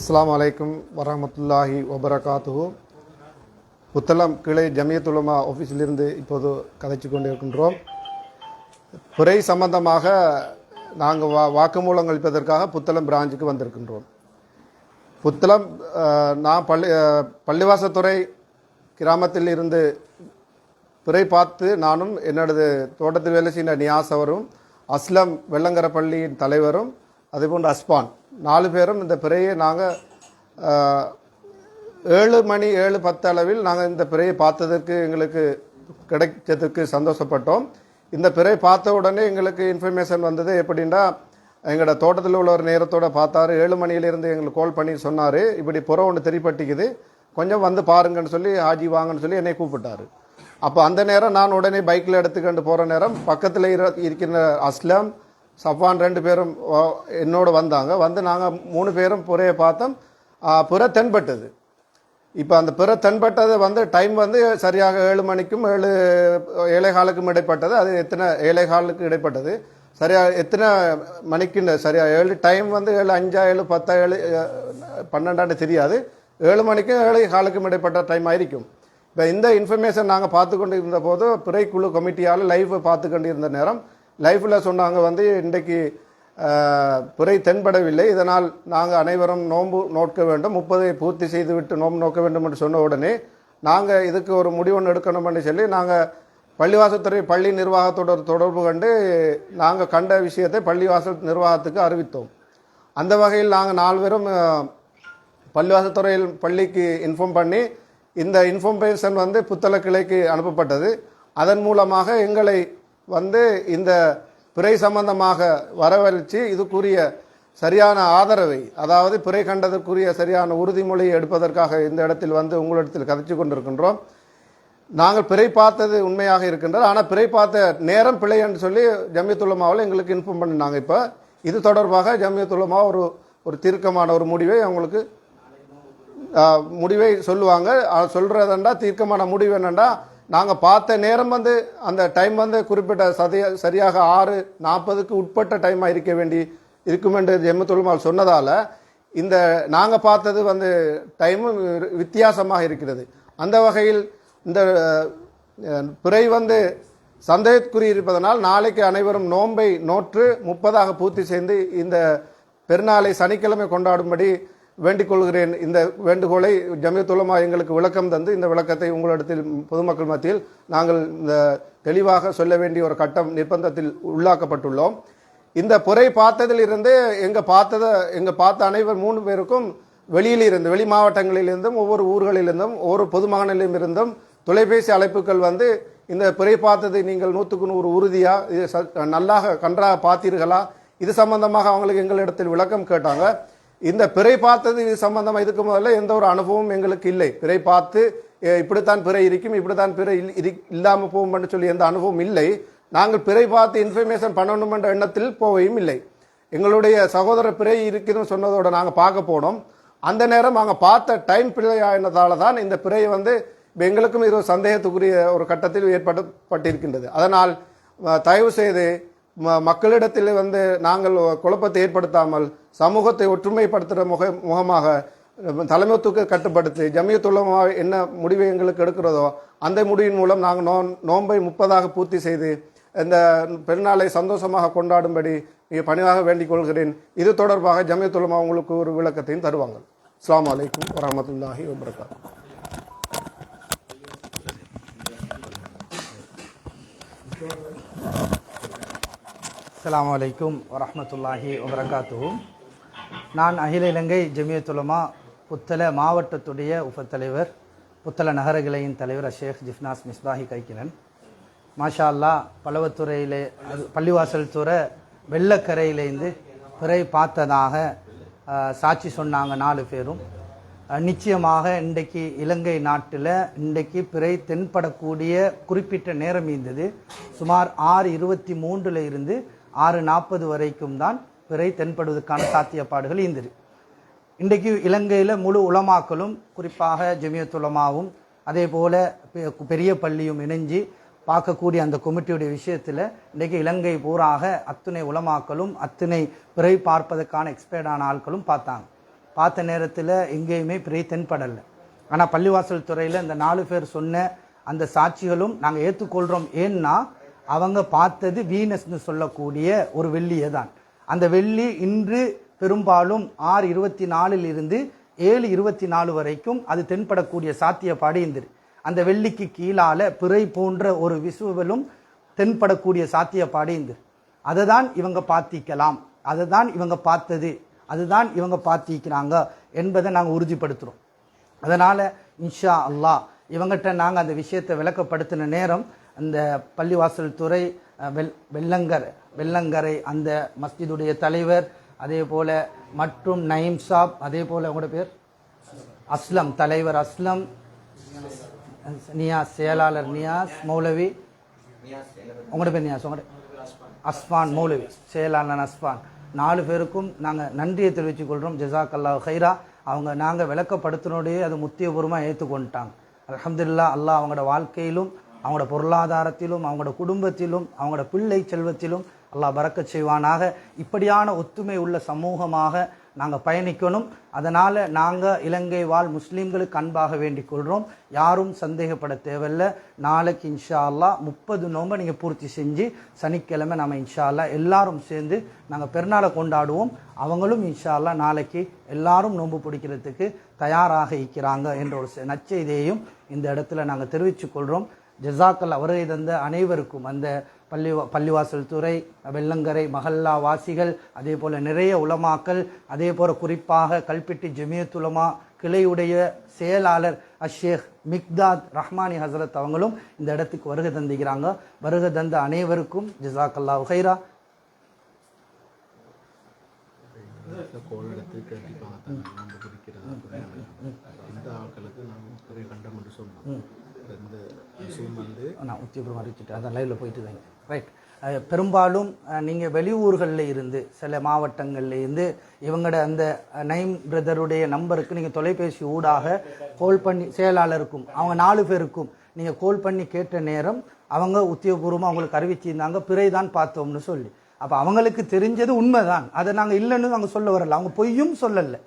அஸ்ஸலாமு அலைக்கும் வரஹ்மத்துல்லாஹி வபரகாத்துஹு. புத்தளம் கிளை ஜமியத் உலமா ஆஃபீஸிலிருந்து இப்போது கதைச்சு கொண்டிருக்கின்றோம். பிறை சம்பந்தமாக நாங்கள் வாக்குமூலம் அளிப்பதற்காக புத்தளம் பிரான்ச்சுக்கு வந்திருக்கின்றோம். புத்தளம் நான் பள்ளிவாசத்துறை கிராமத்தில் இருந்து பிறை பார்த்து நானும் என்னோடது தோட்டத்தில் வேலை செய்கிற நியாஸ் அவரும் அஸ்லம் வெள்ளங்கர பள்ளியின் தலைவரும் அதேபோன்று அஸ்பான் 4 பேரும் இந்த பிறையை நாங்கள் 7 மணி 7:10 அளவில் நாங்கள் இந்த பிறையை பார்த்ததற்கு எங்களுக்கு கிடைச்சதுக்கு சந்தோஷப்பட்டோம். இந்த பிறை பார்த்த உடனே எங்களுக்கு இன்ஃபர்மேஷன் வந்தது. எப்படின்னா எங்களோட தோட்டத்தில் உள்ள ஒரு நேரத்தோடு பார்த்தாரு. 7 மணியிலிருந்து எங்களுக்கு கால் பண்ணி சொன்னார், இப்படி புறம் ஒன்று தெரியப்பட்டிக்குது, கொஞ்சம் வந்து பாருங்கன்னு சொல்லி ஹாஜி வாங்கன்னு சொல்லி என்னை கூப்பிட்டாரு. அப்போ அந்த நேரம் நான் உடனே பைக்கில் எடுத்துக்கிட்டு போகிற நேரம் பக்கத்தில் இருக்கிற அஸ்லம் சஃபான் 2 பேரும் என்னோடு வந்தாங்க. வந்து நாங்கள் 3 பேரும் புறையை பார்த்தோம். புற தென்பட்டது. இப்போ அந்த புற தென்பட்டது வந்து டைம் வந்து சரியாக 7 மணிக்கும் 7:15க்கும் இடைப்பட்டது. அது எத்தனை 7:15க்கு இடைப்பட்டது. சரியாக எத்தனை மணிக்கு சரியாக 7 டைம் வந்து 7:05 7:10 7:12 தெரியாது. 7 மணிக்கும் 7:15க்கும் இடைப்பட்ட டைம் ஆയിരിக்கும். இப்போ இந்த இன்ஃபர்மேஷன் நாங்கள் பார்த்து கொண்டு இருந்த போது பிறைக்குழு கமிட்டியால் லைவ் பார்த்து கொண்டு இருந்த நேரம் லைஃப்பில் சொன்னாங்க வந்து இன்றைக்கு பிறை தென்படவில்லை, இதனால் நாங்கள் அனைவரும் நோன்பு நோக்க வேண்டும், 30 பூர்த்தி செய்துவிட்டு நோன்பு நோக்க வேண்டும் என்று சொன்ன உடனே நாங்கள் இதுக்கு ஒரு முடிவு எடுக்கணும் என்று சொல்லி நாங்கள் பள்ளிவாசத்துறை பள்ளி நிர்வாகத்தோட தொடர்பு கண்டு நாங்கள் கண்ட விஷயத்தை பள்ளிவாசல் நிர்வாகத்துக்கு அறிவித்தோம். அந்த வகையில் நாங்கள் 4 பேரும் பள்ளிவாசத்துறையில் பள்ளிக்கு இன்ஃபார்ம் பண்ணி இந்த இன்ஃபர்மேஷன் வந்து புத்தள கிளைக்கு அனுப்பப்பட்டது. அதன் மூலமாக எங்களை வந்து இந்த பிறை சம்பந்தமாக வரவழைச்சு இதுக்குரிய சரியான ஆதரவை, அதாவது பிறை கண்டதற்குரிய சரியான உறுதிமொழியை எடுப்பதற்காக இந்த இடத்தில் வந்து உங்களிடத்தில் கதைச்சு கொண்டிருக்கின்றோம். நாங்கள் பிறை பார்த்தது உண்மையாக இருக்கின்றது, ஆனால் பிறை பார்த்த நேரம் பிழை என்று சொல்லி ஜமியத் உலமாவில் எங்களுக்கு இன்ஃபார்ம் பண்ணினாங்க. இப்போ இது தொடர்பாக ஜமியத் உலமா ஒரு தீர்க்கமான ஒரு முடிவை சொல்லுவாங்க. சொல்றதுண்டா தீர்க்கமான முடிவு என்னண்டா, நாங்கள் பார்த்த நேரம் வந்து அந்த டைம் வந்து குறிப்பிட்ட சரியாக 6:40க்கு உட்பட்ட டைமாக இருக்கும் என்று ஜமியத் உலமா சொன்னதால் இந்த நாங்கள் பார்த்தது வந்து டைமும் வித்தியாசமாக இருக்கிறது. அந்த வகையில் இந்த பிறை வந்து சந்தேகத்துக்குறி இருப்பதனால் நாளைக்கு அனைவரும் நோன்பை நோற்று 30 பூர்த்தி செய்து இந்த பெருநாளை சனிக்கிழமை கொண்டாடும்படி வேண்டிக் கொள்கிறேன். இந்த வேண்டுகோளை ஜமியத் உலமா எங்களுக்கு விளக்கம் தந்து இந்த விளக்கத்தை உங்களிடத்தில் பொதுமக்கள் மத்தியில் நாங்கள் இந்த தெளிவாக சொல்ல வேண்டிய ஒரு கட்டம் நிர்பந்தத்தில் உள்ளாக்கப்பட்டுள்ளோம். இந்த புரை பார்த்ததிலிருந்து எங்கள் பார்த்த அனைவர் 3 பேருக்கும் வெளி மாவட்டங்களிலிருந்தும் ஒவ்வொரு ஊர்களிலிருந்தும் ஒவ்வொரு பொதுமகனிலும் இருந்தும் தொலைபேசி அழைப்புகள் வந்து இந்த புரை பார்த்தது நீங்கள் 100க்கு 100 உறுதியா, இது நல்லாக கன்றாக பார்த்தீர்களா, இது சம்பந்தமாக அவங்களுக்கு எங்களிடத்தில் விளக்கம் கேட்டாங்க. இந்த பிறை பார்த்தது இது சம்பந்தமாக இதுக்கு முதல்ல எந்த ஒரு அனுபவம் எங்களுக்கு இல்லை. பிறை பார்த்து இப்படித்தான் பிறை இருக்கும், இப்படித்தான் பிறை இல்லாமல் போகும் சொல்லி எந்த அனுபவம் இல்லை. நாங்கள் பிறை பார்த்து இன்ஃபர்மேஷன் பண்ணணும் என்ற எண்ணத்தில் போகவும் இல்லை. எங்களுடைய சகோதர பிறை இருக்குதுன்னு சொன்னதோட நாங்கள் பார்க்க போனோம். அந்த நேரம் நாங்கள் பார்த்த டைம் பிழையானதால தான் இந்த பிறை வந்து எங்களுக்கும் இது சந்தேகத்துக்குரிய ஒரு கட்டத்தில் ஏற்பட்டிருக்கின்றது. அதனால் தயவு செய்து மக்களிடத்தில் வந்து நாங்கள் குழப்பத்தை ஏற்படுத்தாமல் சமூகத்தை ஒற்றுமைப்படுத்துகிற முகமாக தலைமைத்துவத்தை கட்டுப்படுத்தி ஜமியத் உலமா என்ன முடிவை எங்களுக்கு எடுக்கிறதோ அந்த முடிவின் மூலம் நாங்கள் நோன்பை 30 பூர்த்தி செய்து இந்த பெருநாளை சந்தோஷமாக கொண்டாடும்படி மிக பணிவாக வேண்டிக் கொள்கிறேன். இது தொடர்பாக ஜமியத் உலமா உங்களுக்கு ஒரு விளக்கத்தையும் தருவாங்க. அஸ்ஸலாமு அலைக்கும் வரஹ்மத்துல்லாஹி வபரகாத்துஹு. அஸ்ஸலாமு அலைக்கும் வரஹ்மத்துல்லாஹி வபரகாத்துஹு. நான் அகில இலங்கை ஜமியத் உலமா புத்தள மாவட்டத்துடைய உபத்தலைவர், புத்தள நகர கிளையின் தலைவர் ஷேக் ஜிஃப்னாஸ் மிஸ்பாஹி கைக்கினன். மாஷா அல்லா, பலவத்துறையிலே பள்ளிவாசல் துறை வெள்ளக்கரையிலேருந்து பிறை பார்த்ததாக சாட்சி சொன்னாங்க 4 பேரும். நிச்சயமாக இன்றைக்கு இலங்கை நாட்டில் இன்றைக்கு பிறை தென்படக்கூடிய குறிப்பிட்ட நேரம் இருந்தது. சுமார் 6:23 இருந்து 6:40 வரைக்கும் தான் பிறை தென்படுவதற்கான சாத்தியப்பாடுகள் இருந்தது. இன்றைக்கு இலங்கையில் முழு உலமாக்களும், குறிப்பாக ஜமியத் உலமாவும் அதே போல் பெரிய பள்ளியும் இணைஞ்சு பார்க்கக்கூடிய அந்த கமிட்டியுடைய விஷயத்தில் இன்றைக்கு இலங்கை பூராக அத்துணை உலமாக்களும் அத்துணை பிறை பார்ப்பதற்கான எக்ஸ்பர்டான ஆட்களும் பார்த்தாங்க. பார்த்த நேரத்தில் எங்கேயுமே பிறை தென்படலை. ஆனால் பள்ளிவாசல் துறையில் இந்த 4 பேர் சொன்ன அந்த சாட்சிகளும் நாங்கள் ஏற்றுக்கொள்கிறோம். ஏன்னா அவங்க பார்த்தது வீனஸ்னு சொல்லக்கூடிய ஒரு வெள்ளியை தான். அந்த வெள்ளி இன்று பெரும்பாலும் 6:24 இருந்து 7:24 வரைக்கும் அது தென்படக்கூடிய சாத்தியப்பாடு இருந்தது. அந்த வெள்ளிக்கு கீழால பிறை போன்ற ஒரு விசுவலும் தென்படக்கூடிய சாத்தியப்பாடு இருந்தது. அதை தான் இவங்க பார்த்திக்கலாம், அதை தான் இவங்க பார்த்தது, அதுதான் இவங்க பார்த்திக்கிறாங்க என்பதை நாங்கள் உறுதிப்படுத்துகிறோம். அதனால் இன்ஷா அல்லாஹ் இவங்ககிட்ட நாங்கள் அந்த விஷயத்தை விளக்கப்படுத்தின நேரம் அந்த பள்ளிவாசல் துறை வெள்ளங்கரை அந்த மஸ்ஜிதுடைய தலைவர், அதே போல் மற்றும் நயீம் சாப், அதே போல் உங்களோட பேர் அஸ்லம், தலைவர் அஸ்லம், நியாஸ் செயலாளர் நியாஸ் மௌலவி, உங்களோட பேர் நியாஸ், உங்களோட அஸ்ஃபான் மௌலவி, செயலாளர் அஸ்ஃபான், 4 பேருக்கும் நாங்கள் நன்றியை தெரிவித்துக் கொள்கிறோம். ஜஸாக்கல்லாஹு ஹைரா. அவங்க நாங்கள் விளக்கப்படுத்தினோடையே அது முத்தியபூர்வமாக ஏற்றுக்கொண்டுட்டாங்க. அல்ஹம்துலில்லாஹ். அல்லாஹ் அவங்களோட வாழ்க்கையிலும் அவங்களோட பொருளாதாரத்திலும் அவங்களோட குடும்பத்திலும் அவங்களோட பிள்ளை செல்வத்திலும் அல்லாஹ் பரக்கத் செய்வானாக. இப்படியான ஒத்துமை உள்ள சமூகமாக நாங்கள் பயணிக்கணும். அதனால் நாங்கள் இலங்கை வாழ் முஸ்லீம்களுக்கு அன்பாக வேண்டிக் கொள்கிறோம். யாரும் சந்தேகப்பட தேவையில்லை. நாளைக்கு இன்ஷா அல்லாஹ் 30 நோன்பை நீங்கள் பூர்த்தி செஞ்சு சனிக்கிழமை நம்ம இன்ஷா அல்லாஹ் எல்லாரும் சேர்ந்து நாங்கள் பெருநாளை கொண்டாடுவோம். அவங்களும் இன்ஷா அல்லாஹ் நாளைக்கு எல்லாரும் நோன்பு பிடிக்கிறதுக்கு தயாராக இருக்கிறாங்க என்ற ஒரு நற்செய்தியையும் இந்த இடத்துல நாங்கள் தெரிவித்துக் கொள்கிறோம். ஜஸாக்கல் வருகை தந்த அனைவருக்கும் அந்த பள்ளிவாசல் துறை வெள்ளங்கரை மஹல்லா வாசிகள், அதே போல் நிறைய உலமாக்கள், அதே போல் குறிப்பாக கல்பிட்டி ஜமியத் உலமா கிளையுடைய செயலாளர் அஷேக் மிக்தாத் ரஹ்மானி ஹசரத் அவங்களும் இந்த இடத்துக்கு வருகை தந்திக்கிறாங்க. வருகை தந்த அனைவருக்கும் ஜஸாக்கல்லாஹு ஹைரா. நான் உத்தியபுரம் அறிவிச்சுட்டு அதான் லைவில் போயிட்டு தாங்க. ரைட். பெரும்பாலும் நீங்கள் வெளியூர்களில் இருந்து சில மாவட்டங்களில் இருந்து இவங்களோட அந்த நைம் பிரதருடைய நம்பருக்கு நீங்கள் தொலைபேசி ஊடாக கோல் பண்ணி, செயலாளருக்கும் அவங்க 4 பேருக்கும் நீங்கள் கோல் பண்ணி கேட்ட நேரம் அவங்க உத்தியோகபூர்வமாக அவங்களுக்கு அறிவிச்சிருந்தாங்க பிறை தான் பார்த்தோம்னு சொல்லி. அப்போ அவங்களுக்கு தெரிஞ்சது உண்மைதான், அதை நாங்கள் இல்லைன்னு நாங்கள் சொல்ல வரல. அவங்க பொய்யும் சொல்லலை,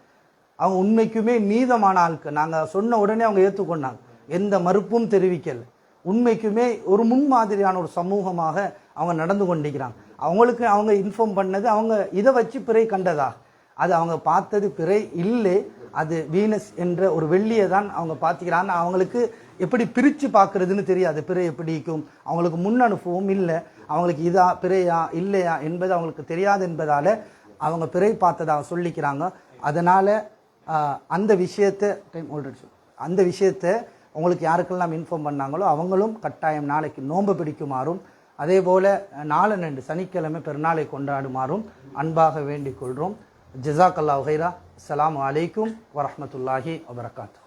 அவங்க உண்மைக்குமே நீதமான ஆட்கள். நாங்கள் சொன்ன உடனே அவங்க ஏற்றுக்கொண்டாங்க, எந்த மறுப்பும் தெரிவிக்கலை. உண்மைக்குமே ஒரு முன்மாதிரியான ஒரு சமூகமாக அவங்க நடந்து கொண்டிருக்கிறாங்க. அவங்களுக்கு அவங்க இன்ஃபார்ம் பண்ணது அவங்க இதை வச்சு பிறை கண்டதா, அது அவங்க பார்த்தது பிறை இல்லை, அது வீனஸ் என்ற ஒரு வெள்ளியை தான் அவங்க பார்த்துக்கிறாங்க. அவங்களுக்கு எப்படி பிரித்து பார்க்கறதுன்னு தெரியாது, பிறை எப்படி இருக்கும், அவங்களுக்கு முன் அனுபவம் இல்லை, அவங்களுக்கு இதா பிறையா இல்லையா என்பது அவங்களுக்கு தெரியாது என்பதால் அவங்க பிறை பார்த்ததாக சொல்லிக்கிறாங்க. அதனால் அந்த விஷயத்தை உங்களுக்கு யாருக்கெல்லாம் இன்ஃபார்ம் பண்ணாங்களோ அவங்களும் கட்டாயம் நாளைக்கு நோன்பு பிடிக்குமாறும், அதே போல் நாளன்று சனிக்கிழமை பெருநாளை கொண்டாடுமாறும் அன்பாக வேண்டிக் கொள்கிறோம். ஜஸாக்கல்லாஹு ஹைரா. அஸ்ஸலாமு அலைக்கும் வரஹ்மத்துல்லாஹி வபரகாத்துஹு.